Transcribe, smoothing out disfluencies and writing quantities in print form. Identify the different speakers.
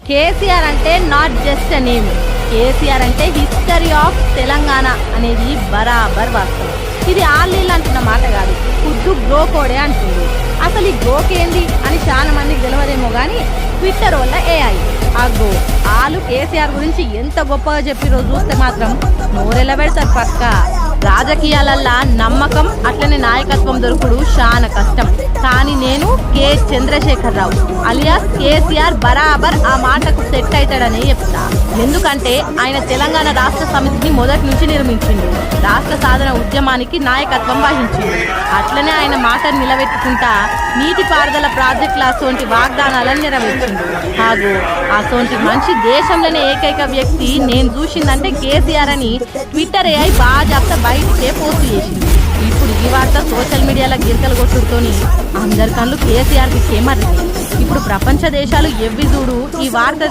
Speaker 1: కేసీఆర్ అంటే not just a name. KCR అంటే history of Telangana అనేది బరాబర్ వాస్తవం. ఇది ఆళ్ళీళ్ళు అంటున్న మాట కాదు, ఖుద్దు గ్రోకోడే అంటుంది. అసలు ఈ గ్రోకేంది అని చాలా మందికి తెలియదేమో కానీ ట్విట్టర్ వల్ల ఏఐ అగ్గో వాళ్ళు కేసీఆర్ గురించి ఎంత గొప్పగా చెప్పిరో చూస్తే మాత్రం నోరెళ్ళబెడతారు పక్క. రాజకీయాలల్లా నమ్మకం అట్లనే నాయకత్వం దొరుకుడు చాలా కష్టం. కానీ నేను కె చంద్రశేఖర్ రావు అలియాస్ కేసీఆర్ బరాబర్ ఆ మాటకు సెట్ అవుతాడని చెప్తా. ఎందుకంటే ఆయన తెలంగాణ రాష్ట్ర సమితిని మొదటి నుంచి నిర్మించిండు, రాష్ట్ర సాధన ఉద్యమానికి నాయకత్వం వహించిండు. అట్లనే ఆయన మాటను నిలబెట్టుకుంటా నీటిపారుదల ప్రాజెక్టుల అసోంటి వాగ్దానాలను నెరవేర్చిండు. హాగు అసోంటి మంచి దేశంలోనే ఏకైక వ్యక్తి నేను చూసిందంటే కేసీఆర్ అని ట్విట్టర్ ఏఐ బాజాప్తా బయటకే పోస్ట్ చేసింది. ఇప్పుడు ఈ వార్త సోషల్ మీడియాలో గిరికలు కొట్టుడుతోని అందరి కళ్ళు కేసీఆర్కి కేమర్రి. ఇప్పుడు ప్రపంచ దేశాలు ఎవ్వి చూడు ఈ వార్త